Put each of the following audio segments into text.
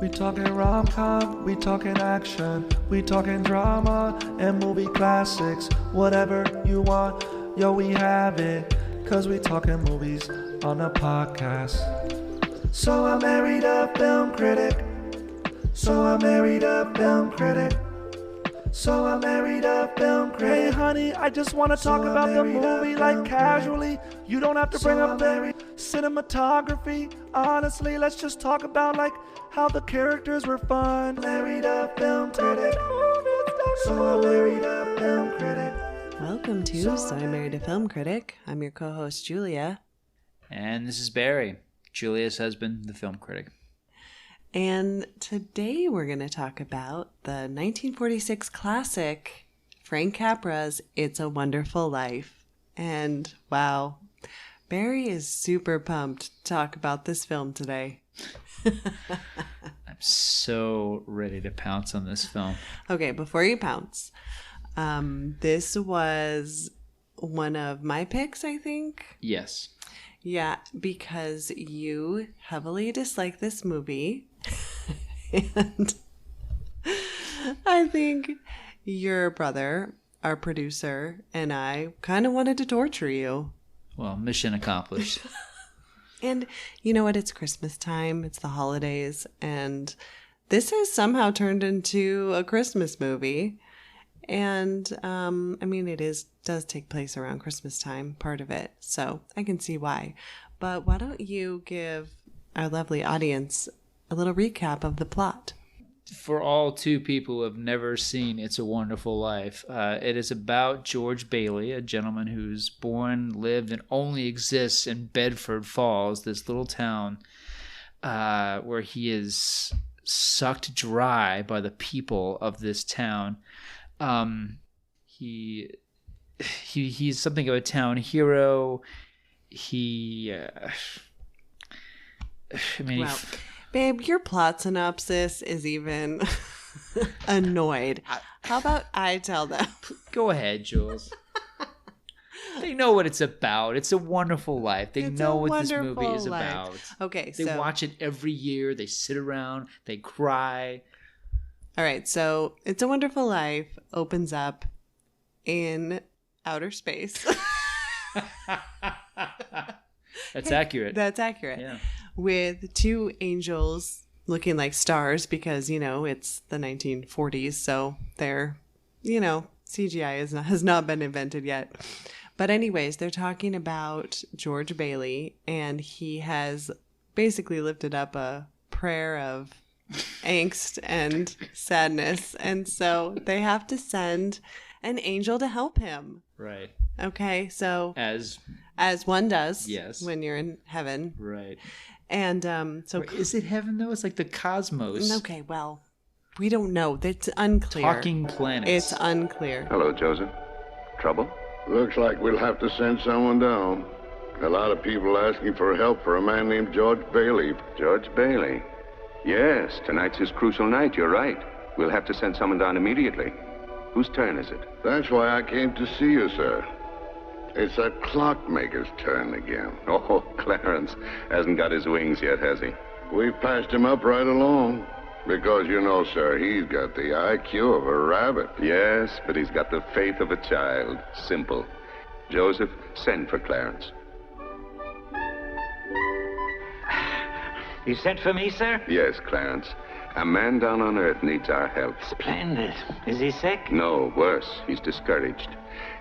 We talking rom-com, we talking action, we talking drama and movie classics. Whatever you want, yo, we have it. Cause we talking movies on the podcast. So I married a film critic. So I married a film critic. So I married a film critic. Hey honey, I just want to talk about the movie like casually. You don't have to bring up the cinematography. Honestly, let's just talk about like how the characters were fun. Married a film critic. So I married a film critic. Welcome to So I Married a Film Critic. I'm your co-host Julia. And this is Barry, Julia's husband, the film critic. And today we're going to talk about the 1946 classic, Frank Capra's It's a Wonderful Life. And wow, Barry is super pumped to talk about this film today. I'm so ready to pounce on this film. Okay, before you pounce, this was one of my picks, I think. Yes. Yeah, because you heavily dislike this movie. And I think your brother, our producer, and I kind of wanted to torture you. Well, mission accomplished. And you know what? It's Christmas time. It's the holidays. And this has somehow turned into a Christmas movie. And, I mean, does take place around Christmas time, part of it. So I can see why. But why don't you give our lovely audience a little recap of the plot? For all two people who have never seen It's a Wonderful Life, it is about George Baily, a gentleman who's born, lived, and only exists in Bedford Falls, this little town where he is sucked dry by the people of this town. He's something of a town hero. Well, babe, your plot synopsis is even annoyed. How about I tell them? Go ahead, Jules. They know what it's about. It's a wonderful life. They know what this movie is about. Okay, they watch it every year. They sit around. They cry. All right, so It's a Wonderful Life opens up in outer space. That's accurate. That's accurate. Yeah. With two angels looking like stars because, it's the 1940s. So they're, CGI has not been invented yet. But anyways, they're talking about George Baily, and he has basically lifted up a prayer of angst and sadness. And so they have to send an angel to help him. Right. Okay, so As one does, yes, when you're in heaven, right? And so is it heaven though? It's like the cosmos. Okay, well, we don't know. It's unclear. Talking planets. It's unclear. Hello, Joseph. Trouble? Looks like we'll have to send someone down. A lot of people asking for help for a man named George Baily. George Baily. Yes, tonight's his crucial night. You're right. We'll have to send someone down immediately. Whose turn is it? That's why I came to see you, sir. It's that clockmaker's turn again. Oh, Clarence hasn't got his wings yet, has he? We've passed him up right along. Because, sir, he's got the IQ of a rabbit. Yes, but he's got the faith of a child. Simple. Joseph, send for Clarence. You sent for me, sir? Yes, Clarence. A man down on Earth needs our help. Splendid. Is he sick? No, worse. He's discouraged.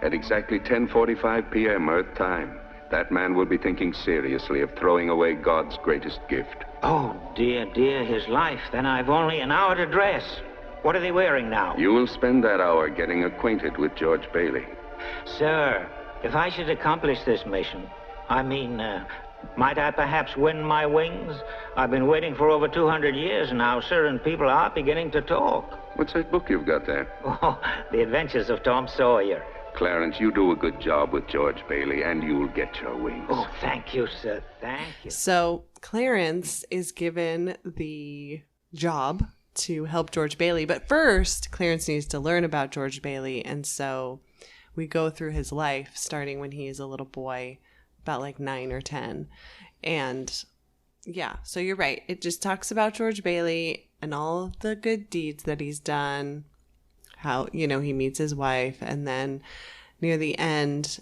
At exactly 10:45 p.m. Earth time, that man will be thinking seriously of throwing away God's greatest gift. Oh, dear, his life. Then I've only an hour to dress. What are they wearing now? You will spend that hour getting acquainted with George Baily. Sir, if I should accomplish this mission, might I perhaps win my wings? I've been waiting for over 200 years now, sir, and people are beginning to talk. What's that book you've got there? Oh, The Adventures of Tom Sawyer. Clarence, you do a good job with George Baily, and you'll get your wings. Oh, thank you, sir. Thank you. So Clarence is given the job to help George Baily. But first, Clarence needs to learn about George Baily. And so we go through his life, starting when he is a little boy, about like 9 or 10. And yeah, so you're right. It just talks about George Baily and all of the good deeds that he's done, how, you know, he meets his wife, and then near the end,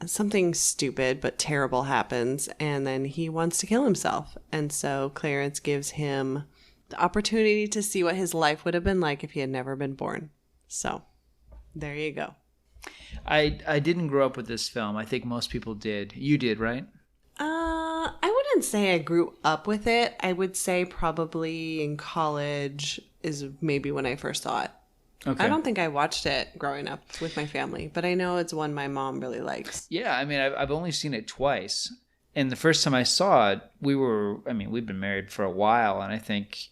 something stupid but terrible happens, and then he wants to kill himself. And so Clarence gives him the opportunity to see what his life would have been like if he had never been born. So there you go. I didn't grow up with this film. I think most people did. You did, right? I wouldn't say I grew up with it. I would say probably in college is maybe when I first saw it. Okay. I don't think I watched it growing up with my family, but I know it's one my mom really likes. Yeah, I mean, I've only seen it twice. And the first time I saw it, we've been married for a while, and I think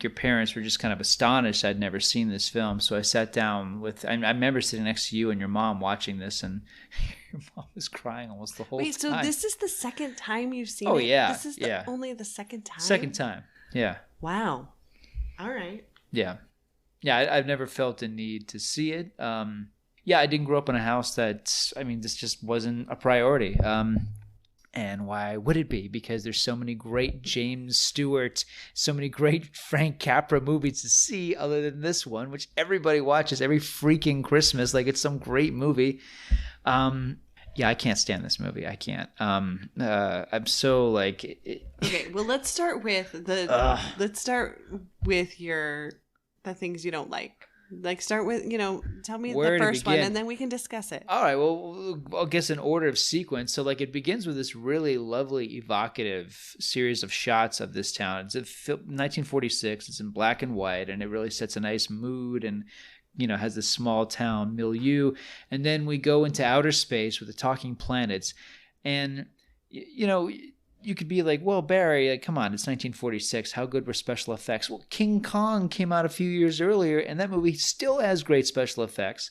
your parents were just kind of astonished I'd never seen this film. So I sat down I remember sitting next to you and your mom watching this, and your mom was crying almost the whole time. Wait, so this is the second time you've seen it? Oh, yeah. This is only the second time? Second time, yeah. Wow. All right. Yeah. Yeah, I've never felt a need to see it. Yeah, I didn't grow up in a house this just wasn't a priority. And why would it be? Because there's so many great James Stewart, so many great Frank Capra movies to see other than this one, which everybody watches every freaking Christmas like it's some great movie. Yeah, I can't stand this movie. I can't. I'm so like... Okay, well, let's start with the things you don't like. Like, start with, tell me the first one, and then we can discuss it. All right, well, I guess in order of sequence. So, like, it begins with this really lovely, evocative series of shots of this town. It's 1946. It's in black and white, and it really sets a nice mood and, has this small town milieu. And then we go into outer space with the talking planets. And, you could be like, well, Barry, come on, it's 1946. How good were special effects? Well, King Kong came out a few years earlier, and that movie still has great special effects.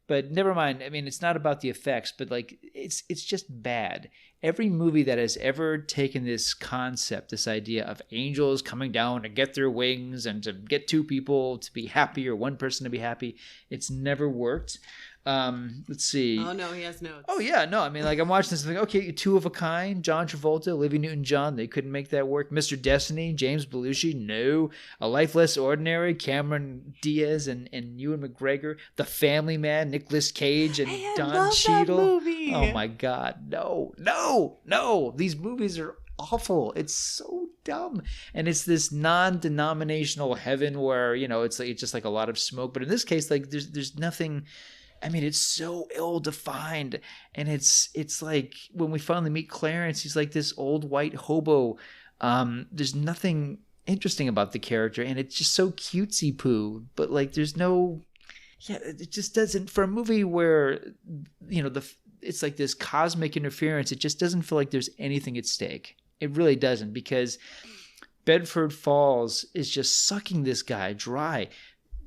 But never mind. I mean, it's not about the effects, but like it's just bad. Every movie that has ever taken this concept, this idea of angels coming down to get their wings and to get two people to be happy or one person to be happy, it's never worked. Let's see. Oh no, he has notes. Oh yeah, no. I mean, like I'm watching this and thinking, okay, Two of a Kind, John Travolta, Olivia Newton-John, they couldn't make that work. Mr. Destiny, James Belushi, no. A Life Less Ordinary, Cameron Diaz and Ewan McGregor. The Family Man, Nicolas Cage and Don Cheadle. That movie. Oh my God, no. These movies are awful. It's so dumb. And it's this non-denominational heaven where it's just like a lot of smoke. But in this case, like there's nothing. I mean, it's so ill-defined, and it's like when we finally meet Clarence, he's like this old white hobo. There's nothing interesting about the character, and it's just so cutesy-poo. But like, there's no, it just doesn't. For a movie where it's like this cosmic interference, it just doesn't feel like there's anything at stake. It really doesn't, because Bedford Falls is just sucking this guy dry.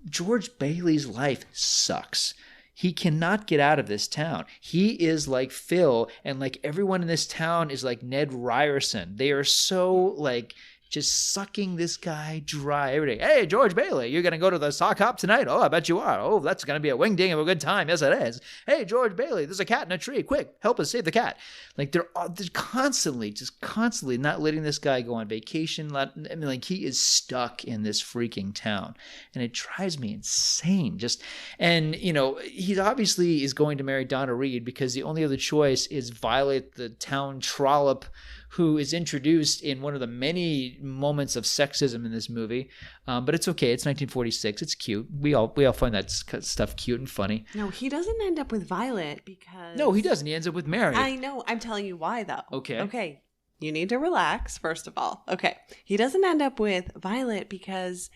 George Baily's life sucks. He cannot get out of this town. He is like Phil, and like everyone in this town is like Ned Ryerson. They are so like just sucking this guy dry every day. Hey, George Baily, you're going to go to the sock hop tonight? Oh, I bet you are. Oh, that's going to be a wing-ding of a good time. Yes, it is. Hey, George Baily, there's a cat in a tree. Quick, help us save the cat. Like they're constantly not letting this guy go on vacation. Like he is stuck in this freaking town, and it drives me insane. He obviously is going to marry Donna Reed because the only other choice is Violet, the town trollop, who is introduced in one of the many moments of sexism in this movie. But it's okay. It's 1946. It's cute. We all find that stuff cute and funny. No, he doesn't end up with Violet because... No, he doesn't. He ends up with Mary. I know. I'm telling you why, though. Okay. You need to relax, first of all. Okay. He doesn't end up with Violet because...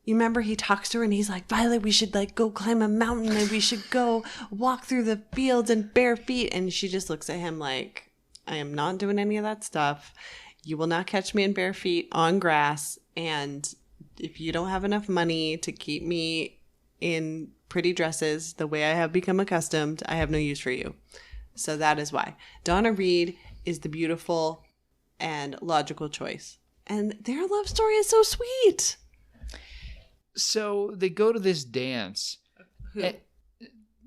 You remember he talks to her and he's like, Violet, we should like go climb a mountain and we should go walk through the fields in bare feet. And she just looks at him like... I am not doing any of that stuff. You will not catch me in bare feet on grass. And if you don't have enough money to keep me in pretty dresses the way I have become accustomed, I have no use for you. So that is why. Donna Reed is the beautiful and logical choice. And their love story is so sweet. So they go to this dance. Who?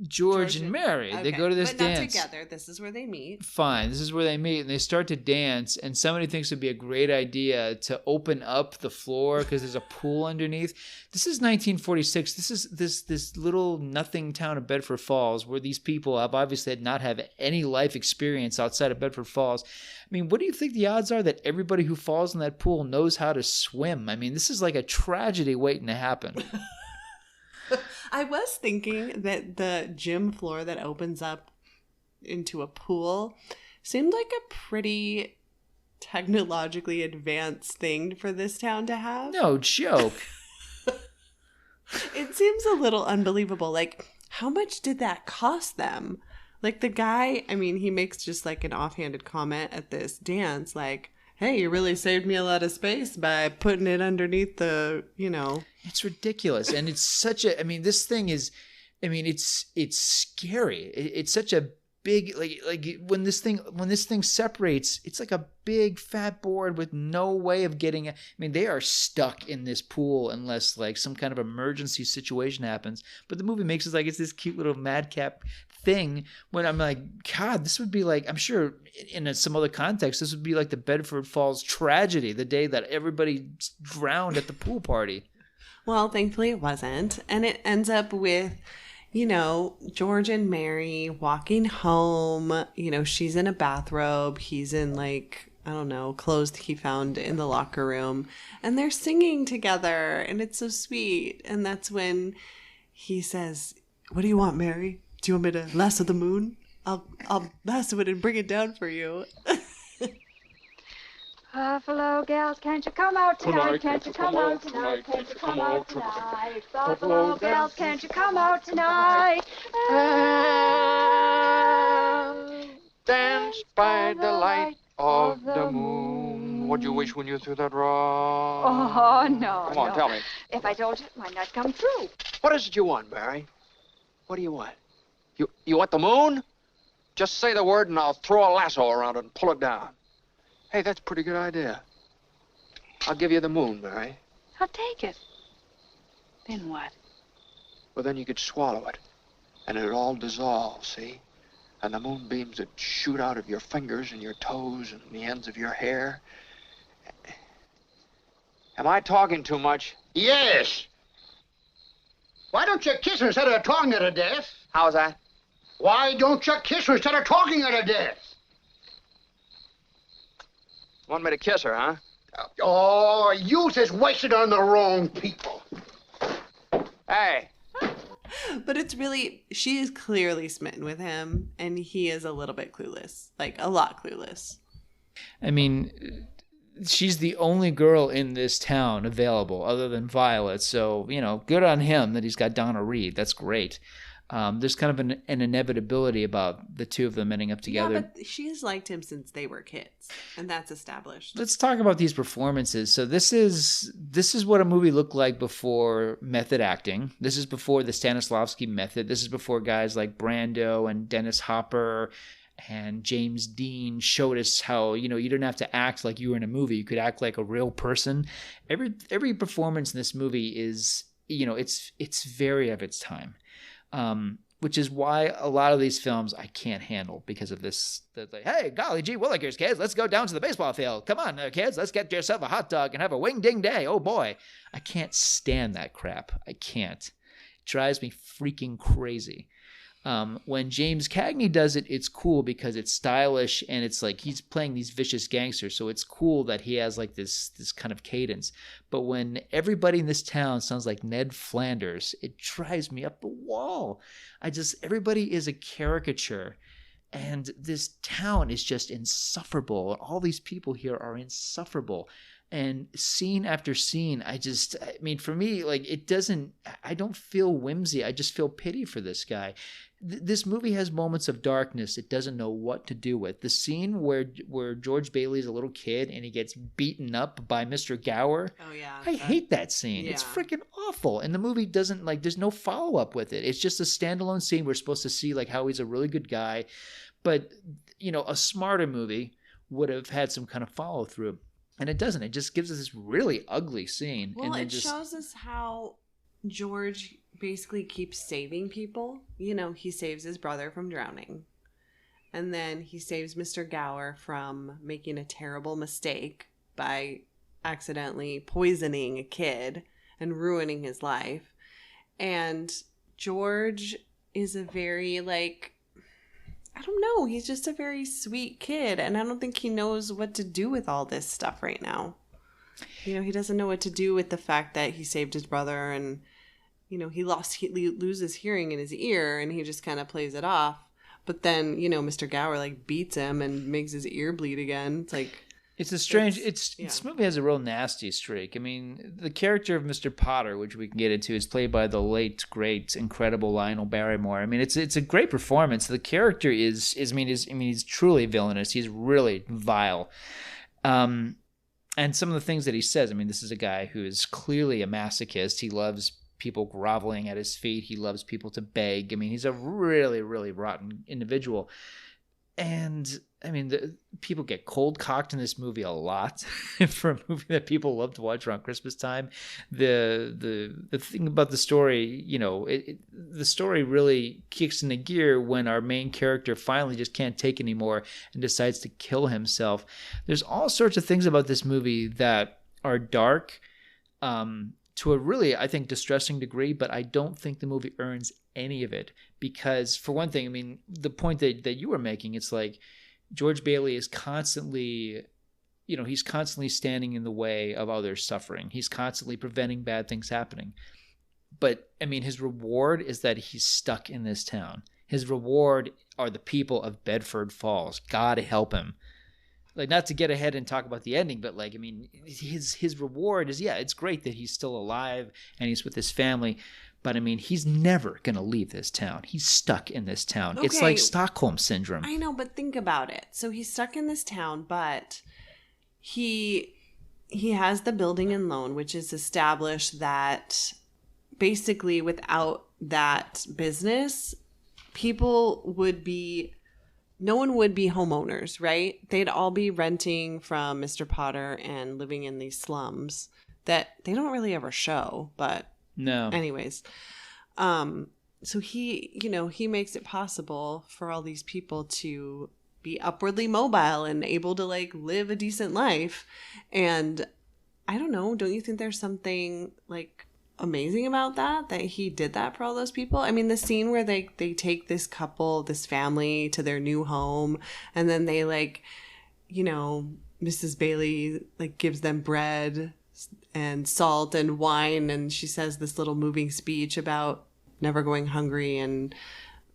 George and Mary. Okay. They go to this but not dance. together. This is where they meet. Fine. This is where they meet, and they start to dance, and somebody thinks it'd be a great idea to open up the floor because there's a pool underneath. This is 1946. This is this little nothing town of Bedford Falls where these people have obviously not have any life experience outside of Bedford Falls. I mean, what do you think the odds are that everybody who falls in that pool knows how to swim? I mean, this is like a tragedy waiting to happen. I was thinking that the gym floor that opens up into a pool seemed like a pretty technologically advanced thing for this town to have. No joke. It seems a little unbelievable. Like, how much did that cost them? Like, the guy, I mean, he makes just like an offhanded comment at this dance, like, hey, you really saved me a lot of space by putting it underneath the, you know. It's ridiculous. And it's such a, I mean, this thing is, I mean, it's scary. It's such a big, like when this thing separates, it's like a big fat board with no way of getting, I mean, they are stuck in this pool unless like some kind of emergency situation happens. But the movie makes it like it's this cute little madcap thing when I'm like, God, this would be like, I'm sure in some other context, this would be like the Bedford Falls tragedy, the day that everybody drowned at the pool party. Well, thankfully it wasn't. And it ends up with, you know, George and Mary walking home. You know, she's in a bathrobe. He's in like, I don't know, clothes he found in the locker room. And they're singing together. And it's so sweet. And that's when he says, what do you want, Mary? Do you want me to lasso the moon? I'll lasso it and bring it down for you. Buffalo gals, can't you come out tonight? Can't you come out tonight? Can't you come out tonight? Buffalo gals, can't you come out tonight? Dance by the light of the moon. What'd you wish when you threw that rock? Oh, no. Come on, tell me. If I told you, it might not come true. What is it you want, Barry? What do you want? You want the moon? Just say the word and I'll throw a lasso around it and pull it down. Hey, that's a pretty good idea. I'll give you the moon, Barry. I'll take it. Then what? Well, then you could swallow it. And it'd all dissolve, see? And the moonbeams would shoot out of your fingers and your toes and the ends of your hair. Am I talking too much? Yes. Why don't you kiss her instead of talking her to death? How's that? Why don't you kiss her instead of talking her to death? Want me to kiss her, huh? Oh, youth is wasted on the wrong people. Hey. But it's really, she is clearly smitten with him, and he is a little bit clueless, like a lot clueless. I mean, she's the only girl in this town available other than Violet. So, you know, good on him that he's got Donna Reed. That's great. There's kind of an inevitability about the two of them ending up together. Yeah, but she has liked him since they were kids, and that's established. Let's talk about these performances. So this is what a movie looked like before method acting. This is before the Stanislavski method. This is before guys like Brando and Dennis Hopper and James Dean showed us how, you know, you didn't have to act like you were in a movie. You could act like a real person. Every performance in this movie is, you know, it's very of its time. Which is why a lot of these films I can't handle because of this. Like, hey, golly gee willikers, kids, let's go down to the baseball field. Come on, kids, let's get yourself a hot dog and have a wing-ding day. Oh, boy. I can't stand that crap. I can't. It drives me freaking crazy. When James Cagney does it, it's cool because it's stylish and it's like he's playing these vicious gangsters. So it's cool that he has like this kind of cadence. But when everybody in this town sounds like Ned Flanders, it drives me up the wall. Everybody is a caricature. And this town is just insufferable. All these people here are insufferable. And scene after scene, I mean, for me, like, I don't feel whimsy. I just feel pity for this guy. This movie has moments of darkness it doesn't know what to do with. The scene where George Baily is a little kid and he gets beaten up by Mr. Gower. Oh, yeah. I hate that scene. Yeah. It's freaking awful. And the movie doesn't, like, there's no follow-up with it. It's just a standalone scene. We're supposed to see, like, how he's a really good guy. But, you know, a smarter movie would have had some kind of follow-through. And it doesn't. It just gives us this really ugly scene. Well, and then it shows us how George basically keeps saving people. You know, he saves his brother from drowning. And then he saves Mr. Gower from making a terrible mistake by accidentally poisoning a kid and ruining his life. And George is a very, like, I don't know, he's just a very sweet kid. And I don't think he knows what to do with all this stuff right now. You know, he doesn't know what to do with the fact that he saved his brother and, you know, he loses hearing in his ear and he just kind of plays it off. But then, you know, Mr. Gower, like, beats him and makes his ear bleed again. It's like... It's a strange... This movie has a real nasty streak. I mean, the character of Mr. Potter, which we can get into, is played by the late, great, incredible Lionel Barrymore. I mean, it's a great performance. The character is he's truly villainous. He's really vile. And some of the things that he says, I mean, this is a guy who is clearly a masochist. He loves people groveling at his feet. He loves people to beg. I mean, he's a really, really rotten individual. And I mean, people get cold cocked in this movie a lot for a movie that people love to watch around Christmas time. The thing about the story, you know, the story really kicks into gear when our main character finally just can't take anymore and decides to kill himself. There's all sorts of things about this movie that are dark, to a really, I think, distressing degree, but I don't think the movie earns any of it. Because, for one thing, I mean, the point that you were making, it's like George Baily is constantly, you know, he's constantly standing in the way of others suffering. He's constantly preventing bad things happening. But, I mean, his reward is that he's stuck in this town. His reward are the people of Bedford Falls. God help him. Like, not to get ahead and talk about the ending, but, like, I mean, his reward is, yeah, it's great that he's still alive and he's with his family, but, I mean, he's never going to leave this town. He's stuck in this town. Okay. It's like Stockholm Syndrome. I know, but think about it. So he's stuck in this town, but he has the building and loan, which is established that basically without that business, no one would be homeowners, right? They'd all be renting from Mr. Potter and living in these slums that they don't really ever show, but no. Anyways, so he makes it possible for all these people to be upwardly mobile and able to, like, live a decent life. And I don't know, don't you think there's something, like, amazing about that he did that for all those people? I mean, the scene where they take this family to their new home, and then they, like, you know, Mrs. Baily, like, gives them bread and salt and wine, and she says this little moving speech about never going hungry and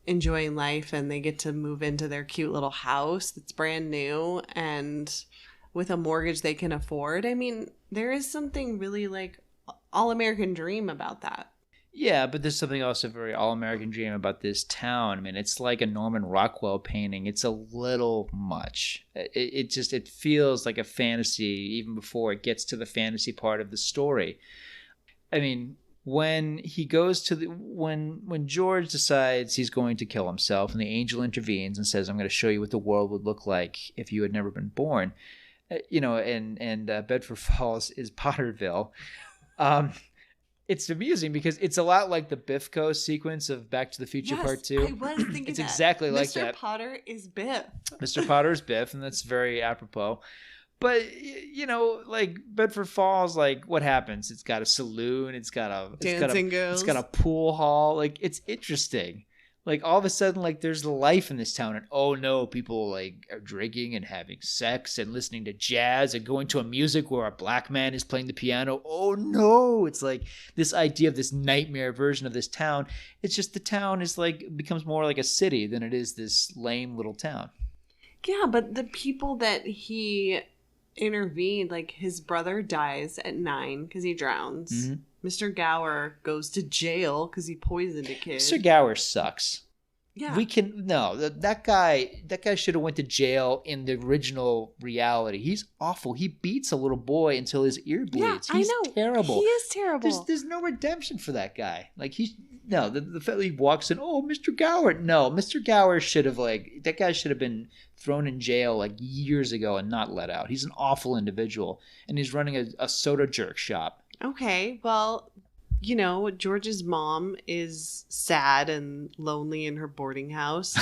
enjoying life, and they get to move into their cute little house that's brand new and with a mortgage they can afford. I mean, there is something really, like, all-American dream about that. Yeah, but there's something also very all-American dream about this town. I mean, it's like a Norman Rockwell painting. It's a little much. It feels like a fantasy even before it gets to the fantasy part of the story. I mean, when he goes to when George decides he's going to kill himself and the angel intervenes and says, "I'm going to show you what the world would look like if you had never been born," you know, and Bedford Falls is Potterville. It's amusing because it's a lot like the Biffco sequence of Back to the Future Part 2. I was thinking it's that. Exactly like that. Mr. Potter is Biff. Mr. Potter is Biff, and that's very apropos. But, you know, like, Bedford Falls, like, what happens? It's got a saloon. It's got a pool hall. Like, it's interesting. Like, all of a sudden, like, there's life in this town. And, oh, no, people, like, are drinking and having sex and listening to jazz and going to a music where a black man is playing the piano. Oh, no. It's like this idea of this nightmare version of this town. It's just the town is, like, becomes more like a city than it is this lame little town. Yeah, but the people that he intervened, like, his brother dies at 9 because he drowns. Mm-hmm. Mr. Gower goes to jail because he poisoned a kid. Mr. Gower sucks. Yeah. That guy should have went to jail in the original reality. He's awful. He beats a little boy until his ear bleeds. Yeah, He's I know. terrible. He is terrible. There's no redemption for that guy. Like, the fact that he walks in, oh, Mr. Gower. No, Mr. Gower should have, like, that guy should have been thrown in jail, like, years ago and not let out. He's an awful individual. And he's running a soda jerk shop. Okay, well, you know, George's mom is sad and lonely in her boarding house.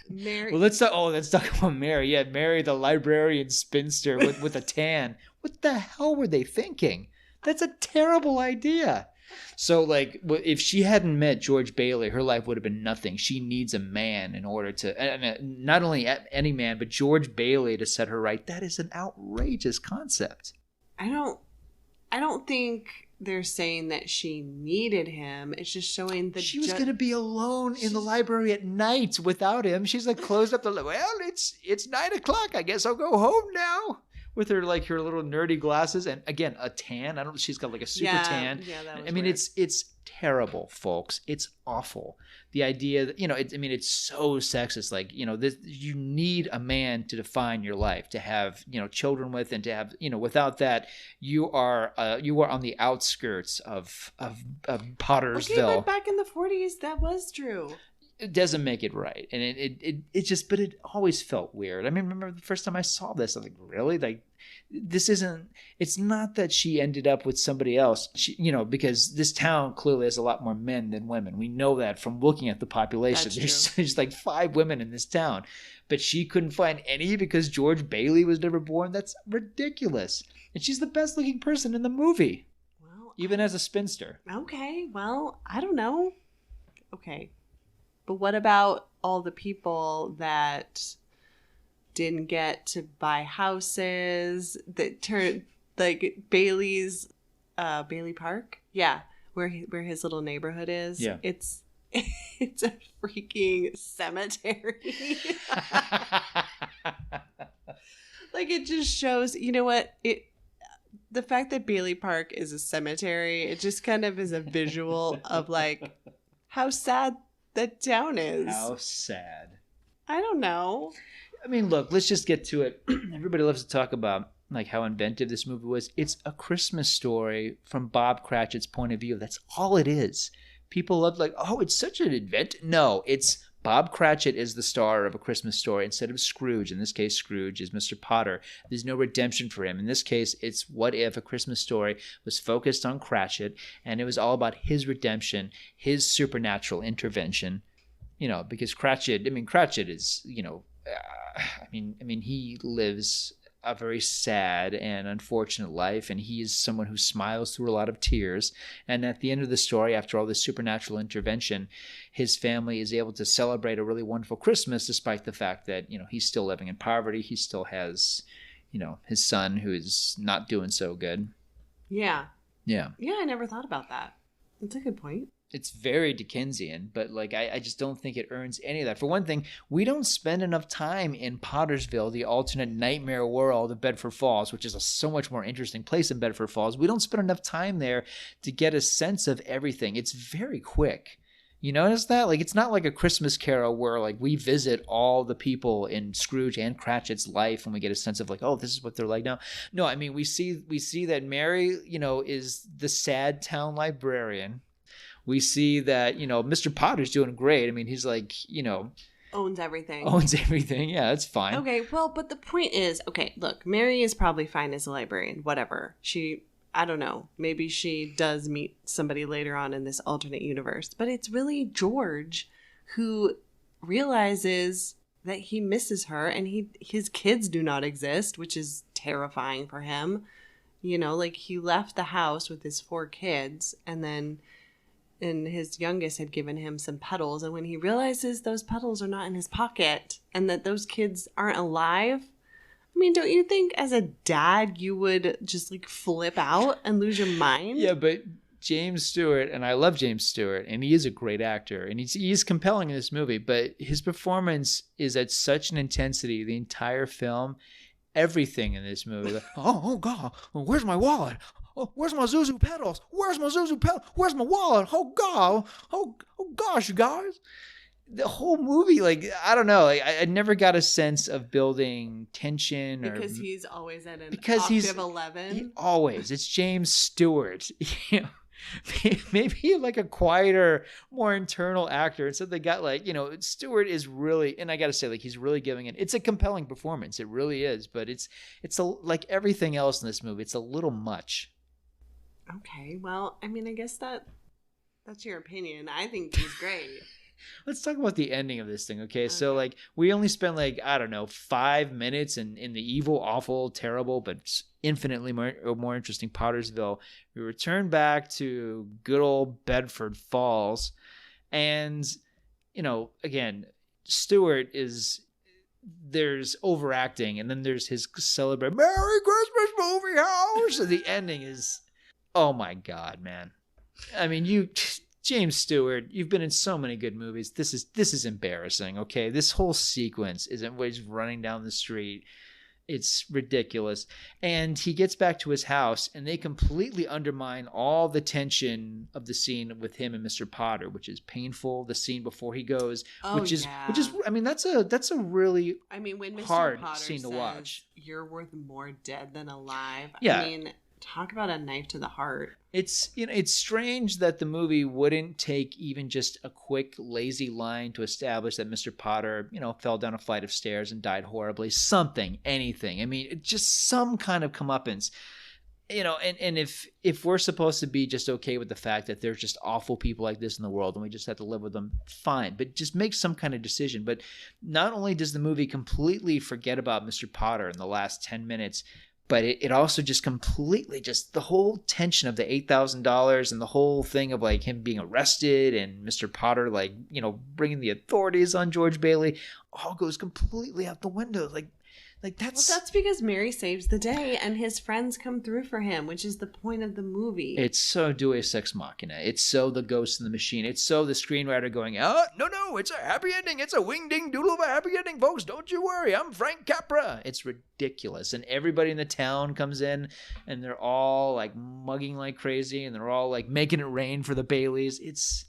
Mary. Well, let's talk about Mary. Yeah, Mary, the librarian spinster with a tan. What the hell were they thinking? That's a terrible idea. So, like, if she hadn't met George Baily, her life would have been nothing. She needs a man in order to, not only any man, but George Baily to set her right. That is an outrageous concept. I don't think they're saying that she needed him. It's just showing that she was going to be alone in the library at night without him. She's like closed up it's 9 o'clock. I guess I'll go home now. With her little nerdy glasses and again a tan. She's got like a super tan. Yeah, that was I mean, weird. it's terrible, folks. It's awful. The idea that it's so sexist. Like, you need a man to define your life, to have children with, and to have Without that, you are on the outskirts of Pottersville. Okay, but back in the 40s, that was true. It doesn't make it right, and but it always felt weird. I mean, remember the first time I saw this, I'm like, really? Like, it's not that she ended up with somebody else, because this town clearly has a lot more men than women. We know that from looking at the population. There's like 5 women in this town, but she couldn't find any because George Baily was never born. That's ridiculous. And she's the best looking person in the movie, even as a spinster. Okay, well, I don't know. Okay. But what about all the people that didn't get to buy houses, that turned, like, Bailey Park? Yeah, where his little neighborhood is. Yeah. It's a freaking cemetery. Like, it just shows, you know what? The fact that Bailey Park is a cemetery, it just kind of is a visual of, like, how sad that town is. How sad. I don't know. I mean, look, let's just get to it. Everybody loves to talk about like how inventive this movie was. It's a Christmas story from Bob Cratchit's point of view. That's all it is. People love like, oh, it's such an invent. No, it's Bob Cratchit is the star of A Christmas Story instead of Scrooge. In this case, Scrooge is Mr. Potter. There's no redemption for him. In this case, it's what if A Christmas Story was focused on Cratchit, and it was all about his redemption, his supernatural intervention, because Cratchit is, he lives a very sad and unfortunate life, and he is someone who smiles through a lot of tears. And at the end of the story, after all this supernatural intervention, his family is able to celebrate a really wonderful Christmas, despite the fact that he's still living in poverty. He still has his son who is not doing so good. Yeah I never thought about that. That's a good point. It's very Dickensian, but like I just don't think it earns any of that. For one thing, we don't spend enough time in Pottersville, the alternate nightmare world of Bedford Falls, which is a so much more interesting place than Bedford Falls. We don't spend enough time there to get a sense of everything. It's very quick. You notice that? Like, it's not like A Christmas Carol where like we visit all the people in Scrooge and Cratchit's life and we get a sense of like, oh, this is what they're like now. No, I mean, we see that Mary, is the sad town librarian. We see that, Mr. Potter's doing great. I mean, he's like, owns everything. Yeah, that's fine. Okay, well, but the point is, okay, look, Mary is probably fine as a librarian, whatever. I don't know, maybe she does meet somebody later on in this alternate universe, but it's really George who realizes that he misses her and his kids do not exist, which is terrifying for him. Like, he left the house with his 4 kids and his youngest had given him some petals. And when he realizes those petals are not in his pocket and that those kids aren't alive, I mean, don't you think as a dad you would just like flip out and lose your mind? Yeah, but James Stewart, and I love James Stewart, and he is a great actor, and he's compelling in this movie, but his performance is at such an intensity the entire film. Everything in this movie, like, oh God, where's my wallet? Oh, where's my Zuzu pedals? Where's my Zuzu pedal? Where's my wallet? Oh God! Oh gosh, you guys! The whole movie, like, I don't know, like, I never got a sense of building tension because he's always at an octave 11. It's James Stewart. Maybe like a quieter, more internal actor. And so they got like, Stewart is really, and I got to say, like, he's really giving it. It's a compelling performance. It really is. But it's like everything else in this movie, it's a little much. Okay, well, I mean, I guess that's your opinion. I think he's great. Let's talk about the ending of this thing, okay? So, like, we only spent, like, I don't know, 5 minutes in the evil, awful, terrible, but infinitely more interesting Pottersville. We return back to good old Bedford Falls. And, you know, again, Stewart there's overacting, and then there's his celebrate Merry Christmas movie house. And the ending is, oh my God, man. I mean, James Stewart, you've been in so many good movies. This is embarrassing, okay? This whole sequence isn't where he's running down the street. It's ridiculous. And he gets back to his house, and they completely undermine all the tension of the scene with him and Mr. Potter, which is painful. The scene before he goes, which is, I mean, that's a really when Mr. hard Potter scene to watch. You're worth more dead than alive. Yeah. I mean, talk about a knife to the heart. It's it's strange that the movie wouldn't take even just a quick lazy line to establish that Mr. Potter, fell down a flight of stairs and died horribly. Something, anything. I mean, just some kind of comeuppance. And if we're supposed to be just okay with the fact that there's just awful people like this in the world and we just have to live with them, fine. But just make some kind of decision. But not only does the movie completely forget about Mr. Potter in the last 10 minutes, but it also just completely the whole tension of the $8,000 and the whole thing of like him being arrested and Mr. Potter bringing the authorities on George Baily all goes completely out the window. Like that's... Well, that's because Mary saves the day and his friends come through for him, which is the point of the movie. It's so Deus Ex Machina. It's so the ghost in the machine. It's so the screenwriter going, oh, no, it's a happy ending. It's a wing-ding doodle of a happy ending, folks. Don't you worry. I'm Frank Capra. It's ridiculous. And everybody in the town comes in and they're all like mugging like crazy and they're all like making it rain for the Baileys. It's...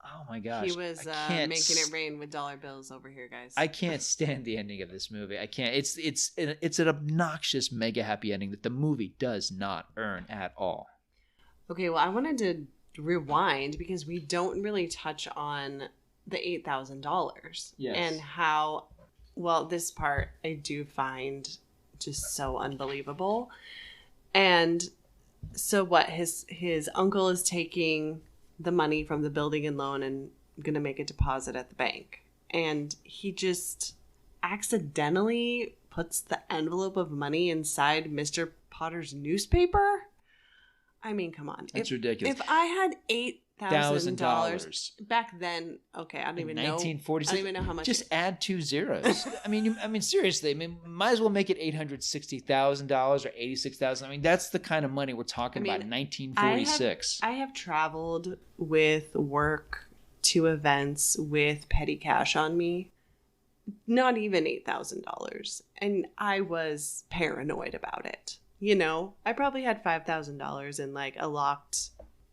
Oh my gosh. He was making it rain with dollar bills over here, guys. I can't stand the ending of this movie. I can't. It's an obnoxious mega happy ending that the movie does not earn at all. Okay, well, I wanted to rewind because we don't really touch on the $8,000. Yes. And how, well, this part I do find just so unbelievable. And so what, his uncle is taking the money from the building and loan and going to make a deposit at the bank. And he just accidentally puts the envelope of money inside Mr. Potter's newspaper. I mean, come on. That's ridiculous. If I had $8,000 back then, okay, I don't even know. 1946. I don't even know how much. Just add 2 zeros. I mean, seriously. I mean, might as well make it $860,000 or $86,000. I mean, that's the kind of money we're talking about in 1946. I have traveled with work to events with petty cash on me. Not even $8,000, and I was paranoid about it. I probably had $5,000 in like a locked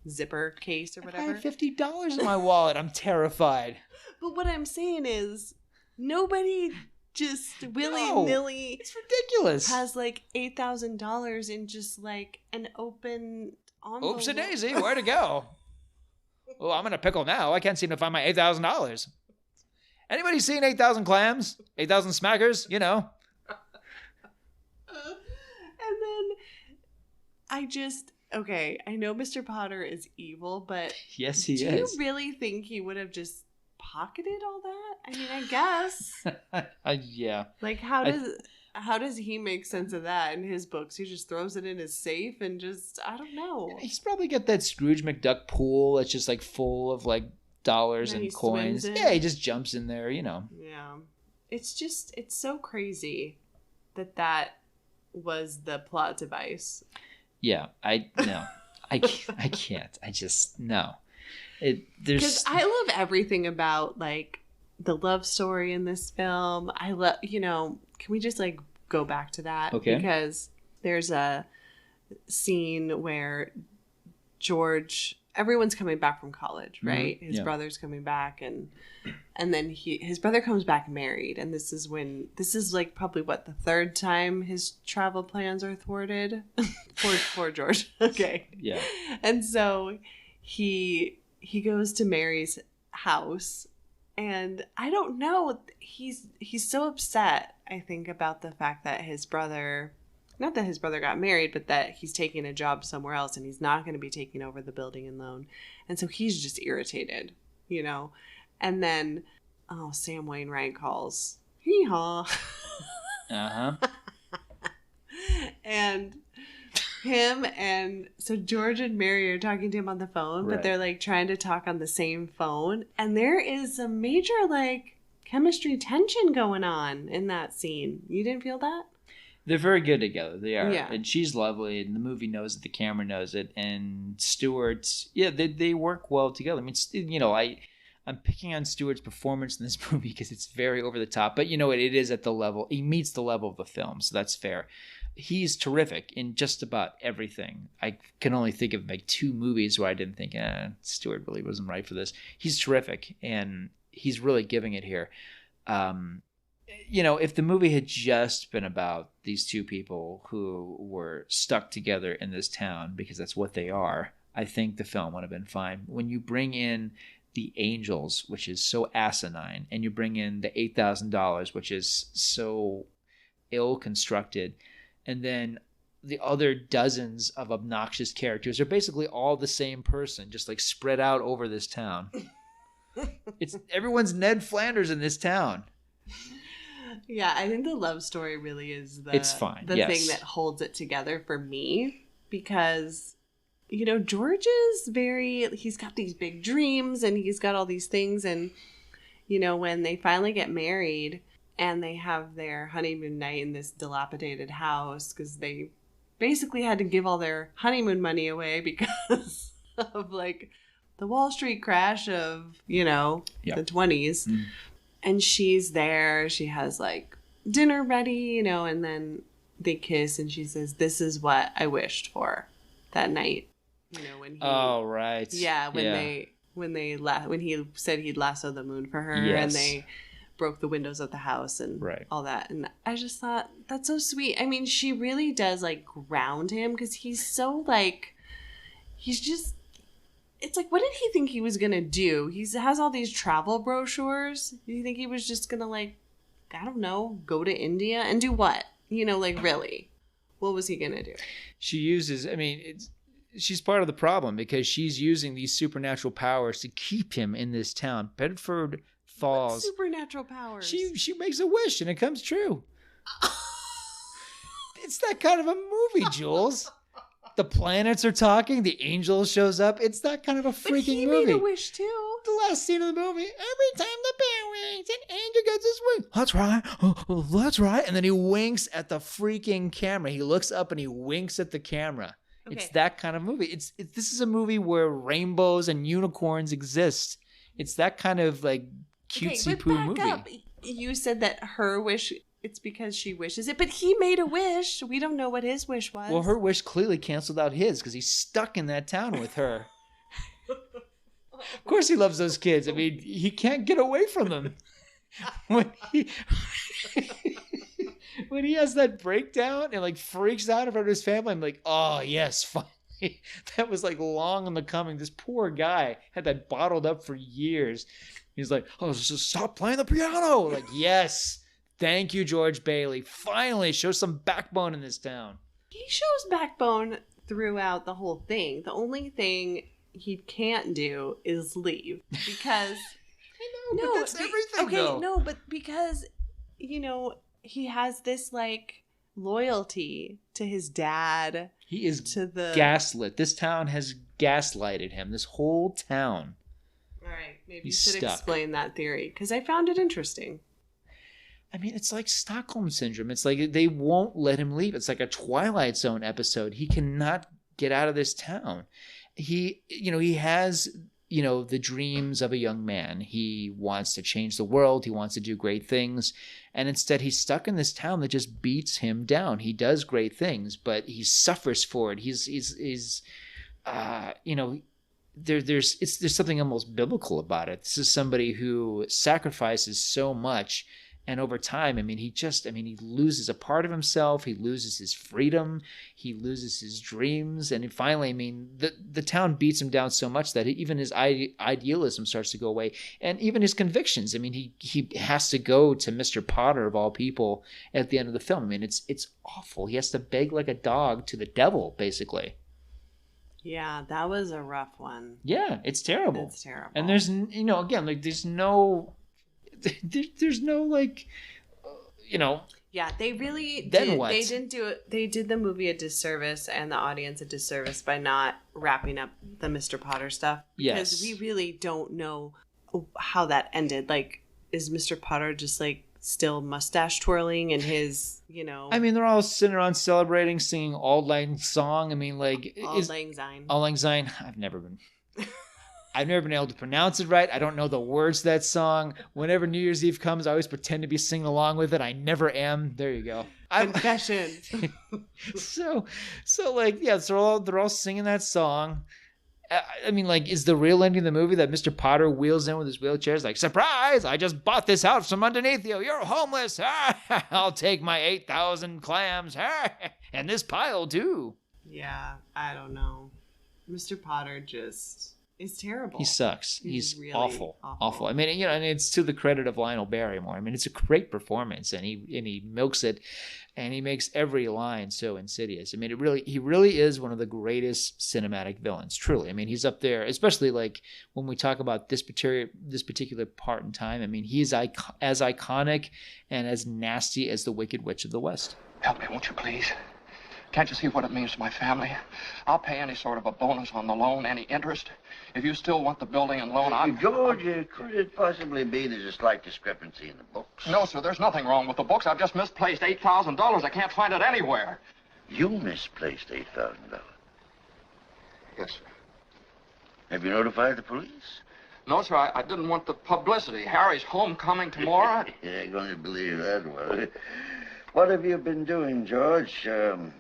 zipper case or whatever. I have $50 in my wallet. I'm terrified. But what I'm saying is, nobody just willy-nilly it's ridiculous. Has like $8,000 in just like an open envelope. Oops a daisy, where'd it go? Oh, I'm in a pickle now. I can't seem to find my $8,000. Anybody seen 8,000 clams? 8,000 smackers? And then I know Mr. Potter is evil, but yes, he is. Do you really think he would have just pocketed all that? I mean, I guess. Yeah. Like, how does he make sense of that in his books? He just throws it in his safe and just, I don't know. He's probably got that Scrooge McDuck pool that's just like full of like dollars and coins. Yeah, he just jumps in there, Yeah. It's so crazy that was the plot device. Yeah, I can't. I just no. Because I love everything about like the love story in this film. I love, can we just like go back to that? Okay. Because there's a scene where everyone's coming back from college, right? Mm-hmm. His brother's coming back, and then his brother comes back married, and this is like probably the third time his travel plans are thwarted. Poor George. Okay. Yeah. And so he goes to Mary's house, and I don't know, he's so upset, I think, about the fact that his brother not that his brother got married, but that he's taking a job somewhere else and he's not going to be taking over the building and loan. And so he's just irritated, you know? And then, Sam Wainwright calls. Hee-haw. Uh-huh. And so George and Mary are talking to him on the phone, but they're like trying to talk on the same phone. And there is a major like chemistry tension going on in that scene. You didn't feel that? They're very good together. They are. Yeah. And she's lovely, and the movie knows it, the camera knows it. And Stewart, they work well together. I mean, you know, I'm picking on Stewart's performance in this movie because it's very over the top. But, you know, it is at the level, he meets the level of the film, so that's fair. He's terrific in just about everything. I can only think of like 2 movies where I didn't think, Stewart really wasn't right for this. He's terrific, and he's really giving it here. You know, if the movie had just been about these 2 people who were stuck together in this town, because that's what they are, I think the film would have been fine. When you bring in the Angels, which is so asinine, and you bring in the $8,000, which is so ill-constructed, and then the other dozens of obnoxious characters are basically all the same person, just like spread out over this town. Everyone's Ned Flanders in this town. Yeah, I think the love story really is it's fine. the thing that holds it together for me, because, you know, George is he's got these big dreams and he's got all these things. And, you know, when they finally get married and they have their honeymoon night in this dilapidated house, because they basically had to give all their honeymoon money away because of like the Wall Street crash of, you know, the 20s. Mm. And she's there. She has like dinner ready, you know, and then they kiss and she says, "This is what I wished for that night." You know, when he when he said he'd lasso the moon for her, and they broke the windows of the house and all that. And I just thought, that's so sweet. I mean, she really does like ground him, because he's so like, he's just, it's like, what did he think he was going to do? He has all these travel brochures. Do you think he was just going to, like, I don't know, go to India and do what? You know, like, really? What was he going to do? She uses, I mean, she's part of the problem, because she's using these supernatural powers to keep him in this town. Bedford Falls. What supernatural powers? She makes a wish and it comes true. It's that kind of a movie, Jules. The planets are talking. The angel shows up. It's that kind of a freaking movie. He made a wish too. The last scene of the movie. Every time the bell rings, an angel gets his wish. That's right. Oh, that's right. And then he winks at the freaking camera. He looks up and he winks at the camera. Okay. It's that kind of movie. This is a movie where rainbows and unicorns exist. It's that kind of like cutesy poo movie. Up. You said that her wish. It's because she wishes it, but he made a wish. We don't know what his wish was. Well, her wish clearly canceled out his, because he's stuck in that town with her. Of course he loves those kids. I mean, he can't get away from them. When he has that breakdown and like freaks out in front of his family, I'm like, oh yes, finally. That was like long in the coming. This poor guy had that bottled up for years. He's like, oh, just stop playing the piano. Like, yes. Thank you, George Baily. Finally, show some backbone in this town. He shows backbone throughout the whole thing. The only thing he can't do is leave, because I know, but that's everything. Okay, though. No, but because, you know, he has this like loyalty to his dad. He is gaslit. This town has gaslighted him. This whole town. All right, maybe you should explain that theory, because I found it interesting. I mean, it's like Stockholm Syndrome. It's like they won't let him leave. It's like a Twilight Zone episode. He cannot get out of this town. He has, the dreams of a young man. He wants to change the world. He wants to do great things. And instead, he's stuck in this town that just beats him down. He does great things, but he suffers for it. There's something almost biblical about it. This is somebody who sacrifices so much And over time, I mean, he loses a part of himself. He loses his freedom. He loses his dreams. And finally, I mean, the town beats him down so much that even his idealism starts to go away. And even his convictions. I mean, he has to go to Mr. Potter, of all people, at the end of the film. I mean, it's awful. He has to beg like a dog to the devil, basically. Yeah, that was a rough one. Yeah, it's terrible. It's terrible. And there's, again, like, there's no like, Yeah, they really then did. what? They didn't do it. They did the movie a disservice and the audience a disservice by not wrapping up the Mr. Potter stuff. Because we really don't know how that ended. Like, is Mr. Potter just like still mustache twirling and his, I mean, they're all sitting around celebrating, singing Auld Lang Song. I mean, like, Auld Lang Syne. Auld Lang Syne. I've never been able to pronounce it right. I don't know the words to that song. Whenever New Year's Eve comes, I always pretend to be singing along with it. I never am. There you go. Confession. So like, yeah, so they're all singing that song. I mean, like, is the real ending of the movie that Mr. Potter wheels in with his wheelchair? It's like, surprise! I just bought this house from underneath you. You're homeless. I'll take my 8,000 clams. And this pile, too. Yeah, I don't know. Mr. Potter just is terrible. He sucks. He's really awful. I mean, and it's to the credit of Lionel Barrymore. I mean, it's a great performance, and he milks it, and he makes every line so insidious. I mean, he really is one of the greatest cinematic villains. Truly, I mean, he's up there, especially like when we talk about this particular part in time. I mean, he's as iconic and as nasty as the Wicked Witch of the West. Help me, won't you, please? Can't you see what it means to my family? I'll pay any sort of a bonus on the loan, any interest. If you still want the building and loan, George, could it possibly be there's a slight discrepancy in the books? No, sir, there's nothing wrong with the books. I've just misplaced $8,000. I can't find it anywhere. You misplaced $8,000? Yes, sir. Have you notified the police? No, sir, I didn't want the publicity. Harry's homecoming tomorrow. Yeah, I'm going to believe that one. What have you been doing, George?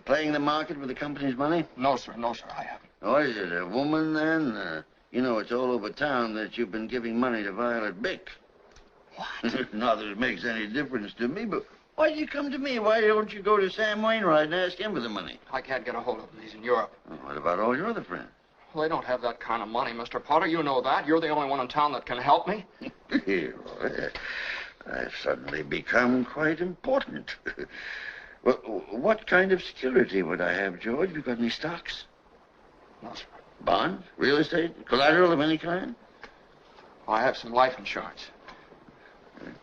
Playing the market with the company's money? No, sir, I haven't. Oh, is it a woman, then? It's all over town that you've been giving money to Violet Bick. What? Not that it makes any difference to me, but why do you come to me? Why don't you go to Sam Wainwright and ask him for the money? I can't get a hold of him. He's in Europe. Well, what about all your other friends? Well, they don't have that kind of money, Mr. Potter. You know that. You're the only one in town that can help me. I've suddenly become quite important. Well, what kind of security would I have, George? You got any stocks? No, sir. Bonds? Real estate? Collateral of any kind? I have some life insurance.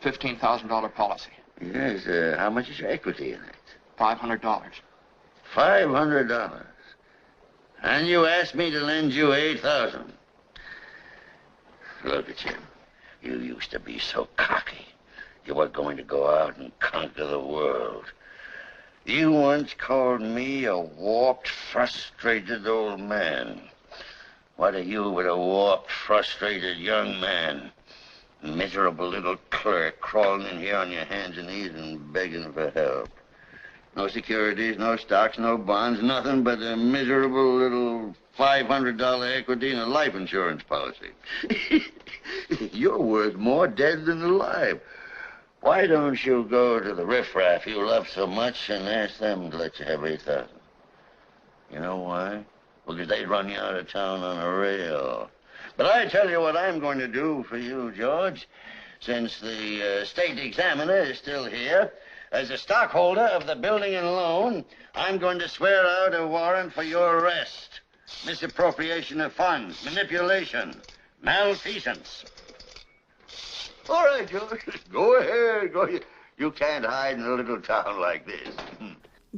$15,000 policy. Yes, how much is your equity in it? $500. $500. And you asked me to lend you $8,000. Look at you. You used to be so cocky. You were going to go out and conquer the world. You once called me a warped, frustrated old man. What are you with a warped, frustrated young man? Miserable little clerk crawling in here on your hands and knees and begging for help. No securities, no stocks, no bonds, nothing but a miserable little $500 equity in a life insurance policy. You're worth more dead than alive. Why don't you go to the riffraff you love so much and ask them to let you have $8,000? You know why? Because they'd run you out of town on a rail. But I tell you what I'm going to do for you, George. Since the state examiner is still here, as a stockholder of the building and loan, I'm going to swear out a warrant for your arrest. Misappropriation of funds, manipulation, malfeasance. All right, George. Go ahead. Go. You can't hide in a little town like this.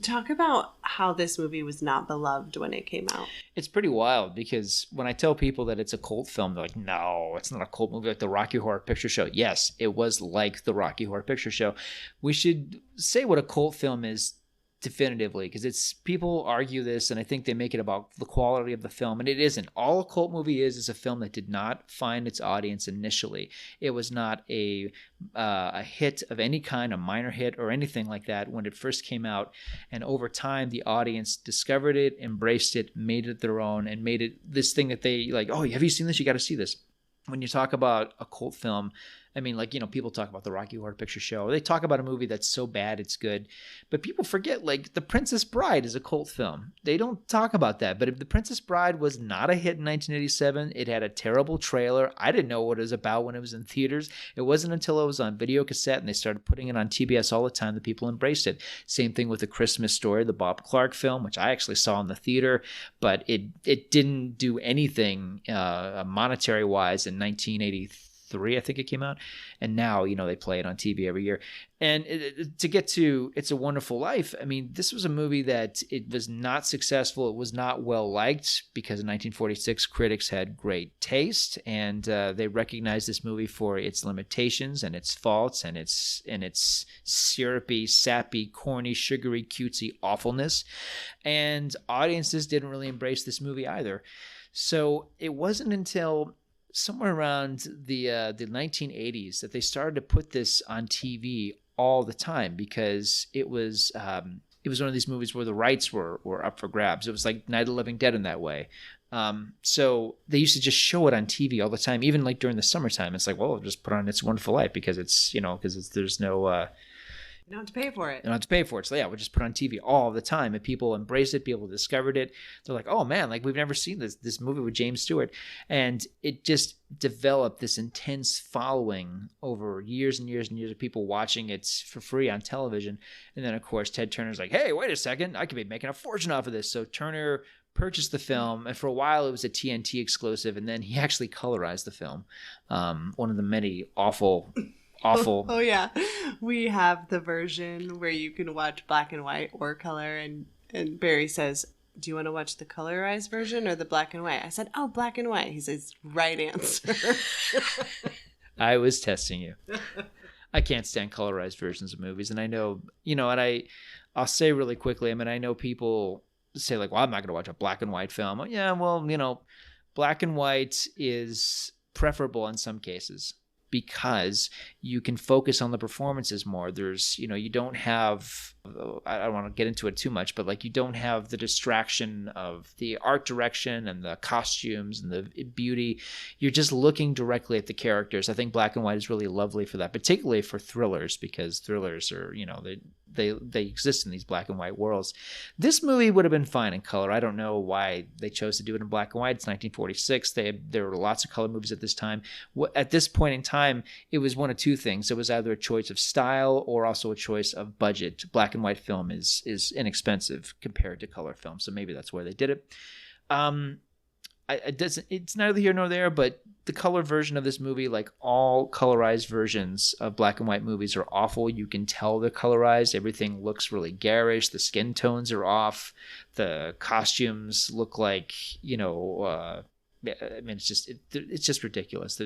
Talk about how this movie was not beloved when it came out. It's pretty wild because when I tell people that it's a cult film, they're like, no, it's not a cult movie like the Rocky Horror Picture Show. Yes, it was like the Rocky Horror Picture Show. We should say what a cult film is definitively, because people argue this, and I think they make it about the quality of the film, and it isn't. All a cult movie is a film that did not find its audience initially. It was not a hit of any kind, a minor hit or anything like that when it first came out, and over time the audience discovered it, embraced it, made it their own, and made it this thing that they like, oh, have you seen this? You got to see this. When you talk about a cult film, I mean, like, people talk about the Rocky Horror Picture Show. They talk about a movie that's so bad it's good. But people forget, like, The Princess Bride is a cult film. They don't talk about that. But if The Princess Bride was not a hit in 1987, it had a terrible trailer. I didn't know what it was about when it was in theaters. It wasn't until it was on video cassette and they started putting it on TBS all the time that people embraced it. Same thing with The Christmas Story, the Bob Clark film, which I actually saw in the theater, but it didn't do anything monetary-wise in 1983, I think it came out. And now, they play it on TV every year. And to get to It's a Wonderful Life, I mean, this was a movie that it was not successful. It was not well liked because in 1946, critics had great taste, and they recognized this movie for its limitations and its faults and its syrupy, sappy, corny, sugary, cutesy awfulness. And audiences didn't really embrace this movie either. So it wasn't until somewhere around the 1980s that they started to put this on TV all the time, because it was one of these movies where the rights were up for grabs. It was like Night of the Living Dead in that way. So they used to just show it on TV all the time, even like during the summertime. It's like, well, just put on It's a Wonderful Life because there's no... You don't have to pay for it. You don't have to pay for it. So yeah, we just put it on TV all the time, and people embraced it. People discovered it. They're like, oh man, like we've never seen this movie with James Stewart. And it just developed this intense following over years and years and years of people watching it for free on television. And then of course, Ted Turner's like, hey, wait a second, I could be making a fortune off of this. So Turner purchased the film, and for a while it was a TNT exclusive, and then he actually colorized the film. One of the many awful Oh yeah, we have the version where you can watch black and white or color, and Barry says, do you want to watch the colorized version or the black and white? I said, oh, black and white. He says, right answer. I was testing you. I can't stand colorized versions of movies, and I know, and I'll say really quickly, I mean, I know people say like, well, I'm not going to watch a black and white film. Yeah, well, black and white is preferable in some cases, because you can focus on the performances more. There's, you don't have, I don't want to get into it too much, but like you don't have the distraction of the art direction and the costumes and the beauty. You're just looking directly at the characters. I think black and white is really lovely for that, particularly for thrillers, because thrillers are, they exist in these black and white worlds. This movie would have been fine in color. I don't know why they chose to do it in black and white. It's 1946. There were lots of color movies at this time. At this point in time, it was one of two things. It was either a choice of style or also a choice of budget. Black and white film is inexpensive compared to color film, so maybe that's where they did it. It's neither here nor there, but the color version of this movie, like all colorized versions of black and white movies, are awful. You can tell they're colorized. Everything looks really garish. The skin tones are off. The costumes look like, I mean, it's just ridiculous.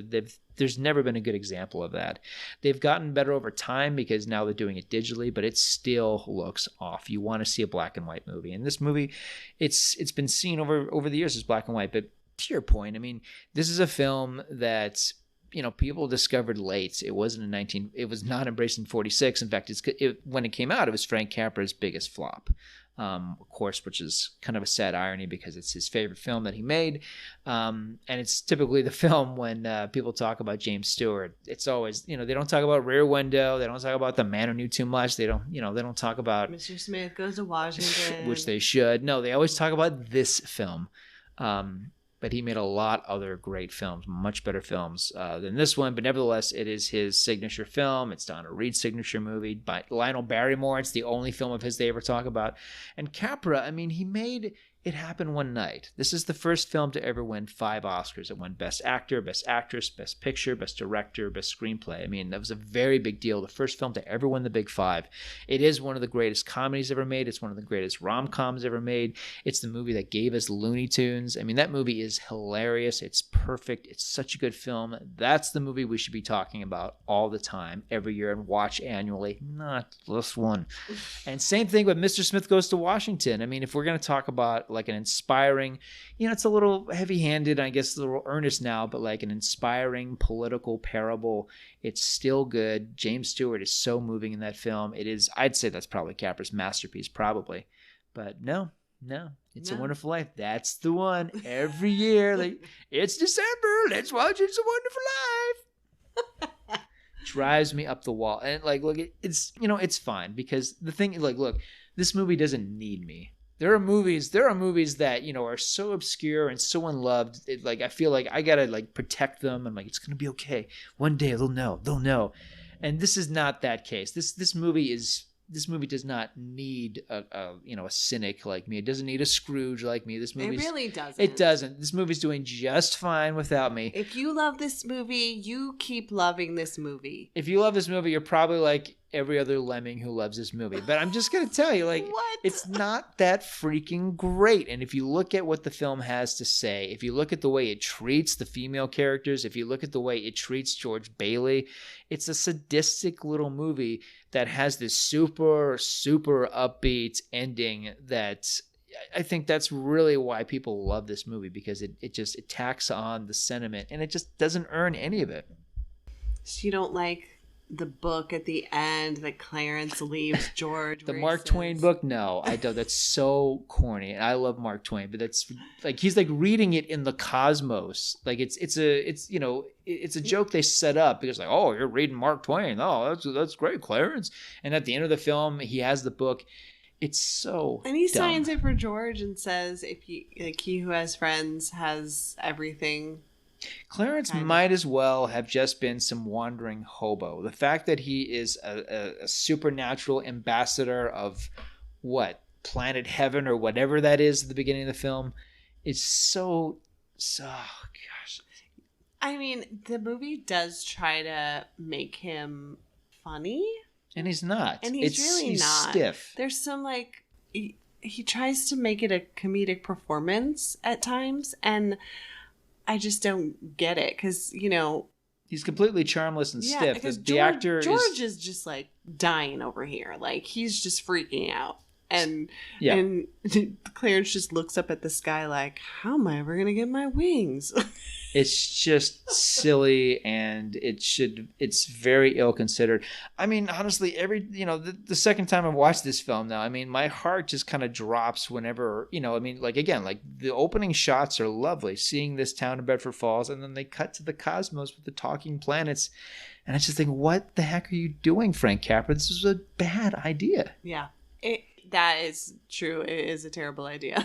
There's never been a good example of that. They've gotten better over time because now they're doing it digitally, but it still looks off. You want to see a black and white movie, and this movie, it's been seen over the years as black and white. But to your point, I mean, this is a film that people discovered late. It was not embraced in 46. In fact, when it came out, it was Frank Capra's biggest flop. Of course, which is kind of a sad irony because it's his favorite film that he made. And it's typically the film when people talk about James Stewart, it's always, they don't talk about Rear Window. They don't talk about The Man Who Knew Too Much. They don't talk about Mr. Smith Goes to Washington, which they should. No, they always talk about this film. But he made a lot other great films, much better films than this one. But nevertheless, it is his signature film. It's Donna Reed's signature movie by Lionel Barrymore. It's the only film of his they ever talk about. And Capra, I mean, he made It Happened One Night. This is the first film to ever win 5 Oscars. It won Best Actor, Best Actress, Best Picture, Best Director, Best Screenplay. I mean, that was a very big deal. The first film to ever win the Big 5. It is one of the greatest comedies ever made. It's one of the greatest rom-coms ever made. It's the movie that gave us Looney Tunes. I mean, that movie is hilarious. It's perfect. It's such a good film. That's the movie we should be talking about all the time, every year, and watch annually. Not this one. And same thing with Mr. Smith Goes to Washington. I mean, if we're going to talk about like an inspiring, it's a little heavy-handed, I guess a little earnest now, but like an inspiring political parable. It's still good. James Stewart is so moving in that film. It is, I'd say that's probably Capra's masterpiece, probably. But no, It's a Wonderful Life. That's the one. Every year, it's December. Let's watch It's a Wonderful Life. drives me up the wall. And like, look, it's, you know, it's fine because the thing, like, look, this movie doesn't need me. There are movies that, you know, are so obscure and so unloved. Like, I feel like I gotta like protect them. I'm like, it's gonna be okay. One day they'll know. And this is not that case. This movie does not need a cynic like me. It doesn't need a Scrooge like me. It really doesn't. It doesn't. This movie's doing just fine without me. If you love this movie, you keep loving this movie. If you love this movie, you're probably like every other lemming who loves this movie. But I'm just going to tell you, like, it's not that freaking great. And if you look at what the film has to say, if you look at the way it treats the female characters, if you look at the way it treats George Baily, it's a sadistic little movie that has this super, super upbeat ending that I think that's really why people love this movie, because it just tacks on the sentiment and it just doesn't earn any of it. So you don't like the book at the end that Clarence leaves George? The Mark Twain book? No, I don't. That's so corny. And I love Mark Twain, but that's like, he's like reading it in the cosmos. Like it's a joke they set up because like, oh, you're reading Mark Twain. Oh, that's great, Clarence. And at the end of the film, he has the book. It's so And he dumb. signs it for George and says, if he who has friends has everything. Clarence might as well have just been some wandering hobo. The fact that he is a supernatural ambassador of what? Planet Heaven or whatever that is at the beginning of the film is so gosh. I mean, the movie does try to make him funny. And he's not. And he's he's not. Stiff. There's some like... He tries to make it a comedic performance at times, and I just don't get it because, you know... He's completely charmless and stiff. Because the actor George is just like dying over here. Like, he's just freaking out. And Clarence just looks up at the sky like, how am I ever going to get my wings? It's just silly, and it's very ill-considered. I mean, honestly, the second time I've watched this film now, I mean, my heart just kind of drops whenever, like the opening shots are lovely, seeing this town of Bedford Falls, and then they cut to the cosmos with the talking planets, and I just think, what the heck are you doing, Frank Capra? This is a bad idea. Yeah, that is true. It is a terrible idea.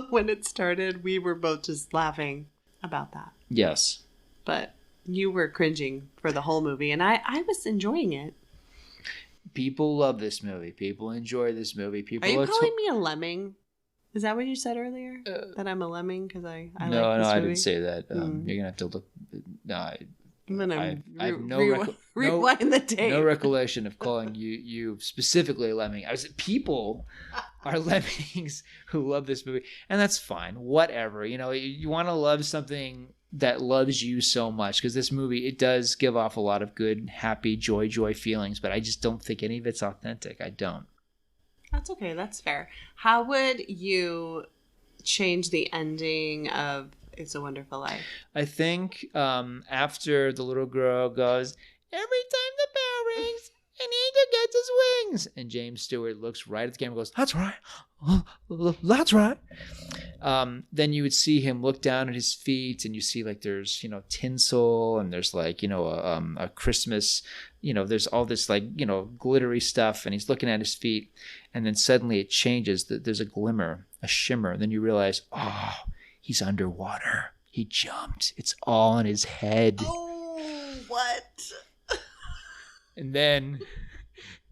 When it started, we were both just laughing about that. Yes. But you were cringing for the whole movie, and I was enjoying it. People love this movie. People enjoy this movie. People are you calling me a lemming? Is that what you said earlier? That I'm a lemming because I like this movie? No, I didn't say that. You're going to have to look... No, I have rewind the tape. No recollection of calling you specifically a lemming. People are lemmings who love this movie, and that's fine. Whatever, you want to love something that loves you so much, because this movie, it does give off a lot of good, happy, joy feelings, but I just don't think any of it's authentic. I don't. That's okay. That's fair. How would you change the ending of It's a Wonderful Life? I think after the little girl goes, every time the bell rings, an angel gets his wings, and James Stewart looks right at the camera and goes, that's right. That's right. Then you would see him look down at his feet, and you see like there's, tinsel, and there's like, a Christmas, there's all this like, glittery stuff, and he's looking at his feet, and then suddenly it changes. There's a glimmer, a shimmer. Then you realize, oh, he's underwater. He jumped. It's all in his head. Oh, what? And then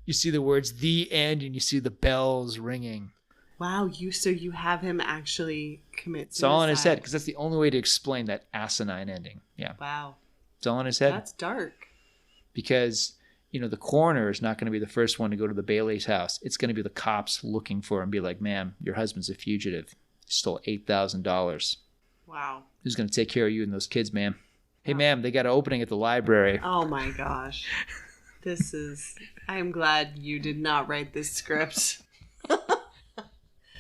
you see the words "the end," and you see the bells ringing. Wow, so you have him actually commit suicide. It's all in his head, because that's the only way to explain that asinine ending. Yeah. Wow. It's all in his head. That's dark. Because, the coroner is not going to be the first one to go to the Baily's house. It's going to be the cops looking for him and be like, ma'am, your husband's a fugitive. He stole $8,000. Wow. Who's going to take care of you and those kids, ma'am? Hey, ma'am, they got an opening at the library. Oh, my gosh. I'm glad you did not write this script.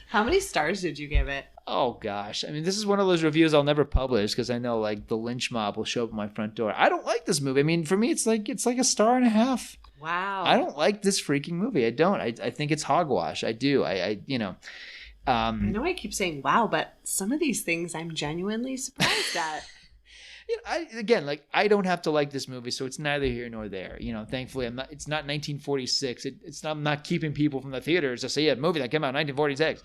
How many stars did you give it? Oh, gosh. I mean, this is one of those reviews I'll never publish, because I know, like, the lynch mob will show up at my front door. I don't like this movie. I mean, for me, it's like a 1.5 stars. Wow. I don't like this freaking movie. I don't. I think it's hogwash. I do. I know I keep saying wow, but some of these things I'm genuinely surprised at. I don't have to like this movie, so it's neither here nor there. Thankfully, it's not 1946. I'm not keeping people from the theaters to see a movie that came out in 1946.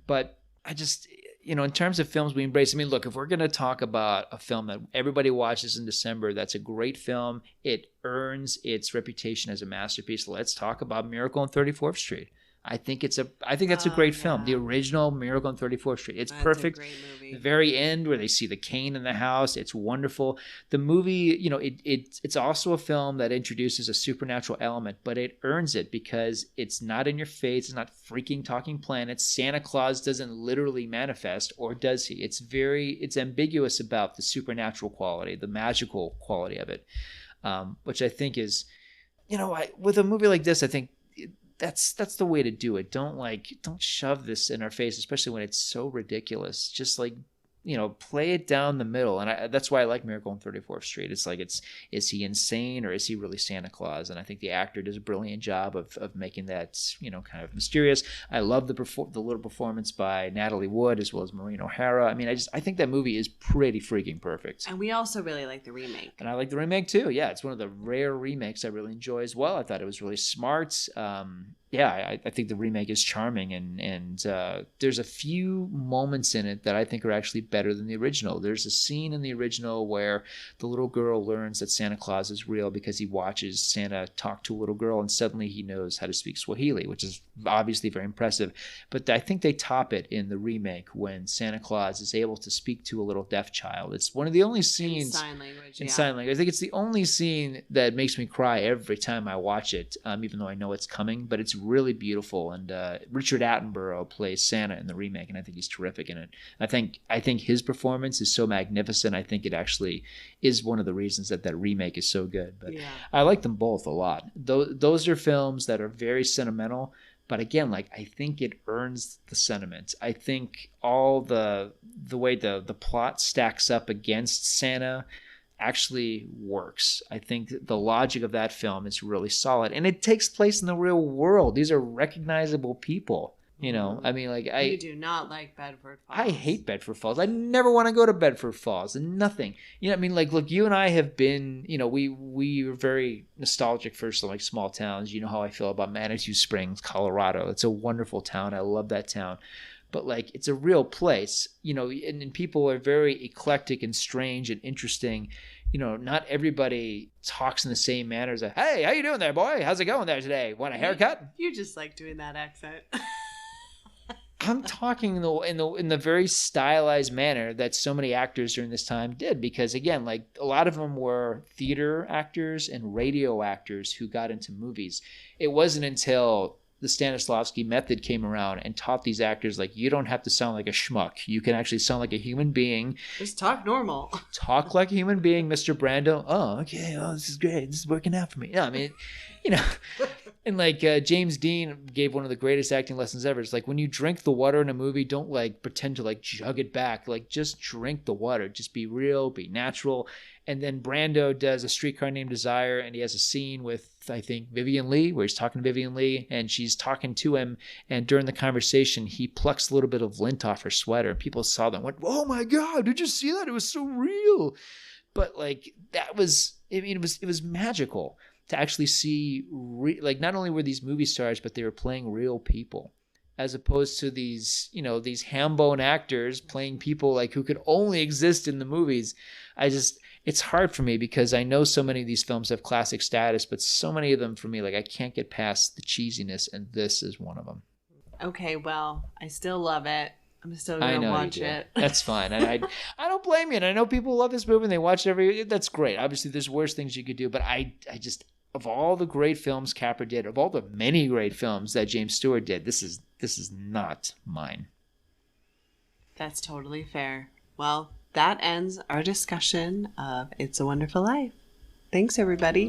But I just, in terms of films we embrace, look, if we're going to talk about a film that everybody watches in December, that's a great film. It earns its reputation as a masterpiece. Let's talk about Miracle on 34th Street. I think that's a great film. The original Miracle on 34th Street. It's perfect. A great movie. The very end where they see the cane in the house. It's wonderful. The movie, it's also a film that introduces a supernatural element, but it earns it because it's not in your face. It's not freaking talking planets. Santa Claus doesn't literally manifest, or does he? It's ambiguous about the supernatural quality, the magical quality of it, which I think is, with a movie like this, I think that's the way to do it. Don't shove this in our face, especially when it's so ridiculous. Just play it down the middle. And that's why I like Miracle on 34th Street. It's like, is he insane or is he really Santa Claus? And I think the actor does a brilliant job of making that, kind of mysterious. I love the little performance by Natalie Wood as well as Maureen O'Hara. I think that movie is pretty freaking perfect. And we also really like the remake. And I like the remake too. Yeah, it's one of the rare remakes I really enjoy as well. I thought it was really smart. I think the remake is charming, and there's a few moments in it that I think are actually better than the original. There's a scene in the original where the little girl learns that Santa Claus is real because he watches Santa talk to a little girl, and suddenly he knows how to speak Swahili, which is obviously very impressive. But I think they top it in the remake when Santa Claus is able to speak to a little deaf child. It's one of the only scenes in sign language. Sign language. I think it's the only scene that makes me cry every time I watch it, even though I know it's coming. But it's really beautiful, and Richard Attenborough plays Santa in the remake, and I think he's terrific in it. I think his performance is so magnificent. I think it actually is one of the reasons that remake is so good. But I like them both a lot. Those are films that are very sentimental, but again, I think it earns the sentiment. I think all the way the plot stacks up against Santa actually works. I think the logic of that film is really solid, and it takes place in the real world. These are recognizable people. You do not like Bedford Falls. I hate Bedford Falls. I never want to go to Bedford Falls, and nothing. Look, you and I have been, we are very nostalgic for some small towns. You know how I feel about Manitou Springs, Colorado. It's a wonderful town. I love that town. But it's a real place, and people are very eclectic and strange and interesting. Not everybody talks in the same manner as hey, how you doing there, boy? How's it going there today? Want a haircut? You just like doing that accent. I'm talking in the very stylized manner that so many actors during this time did, because again, a lot of them were theater actors and radio actors who got into movies. It wasn't until the Stanislavski method came around and taught these actors, you don't have to sound like a schmuck. You can actually sound like a human being. Just talk normal. Talk like a human being, Mr. Brando. Oh, okay. Oh, this is great. This is working out for me. And James Dean gave one of the greatest acting lessons ever. It's when you drink the water in a movie, don't pretend to jug it back. Just drink the water. Just be real, be natural. And then Brando does A Streetcar Named Desire, and he has a scene with, I think, Vivian Leigh, where he's talking to Vivian Leigh, and she's talking to him, and during the conversation, he plucks a little bit of lint off her sweater, and people saw that and went, oh my God, did you see that? It was so real. But that was, it was magical to actually see, not only were these movie stars, but they were playing real people, as opposed to these, these ham-bone actors playing people who could only exist in the movies. It's hard for me because I know so many of these films have classic status, but so many of them for me, I can't get past the cheesiness, and this is one of them. Okay, well, I still love it. I'm still going to watch it. That's fine. I don't blame you. And I know people love this movie and they watch it that's great. Obviously, there's worse things you could do, but I just, of all the great films Capra did, of all the many great films that James Stewart did, this is not mine. That's totally fair. Well, that ends our discussion of It's a Wonderful Life. Thanks, everybody.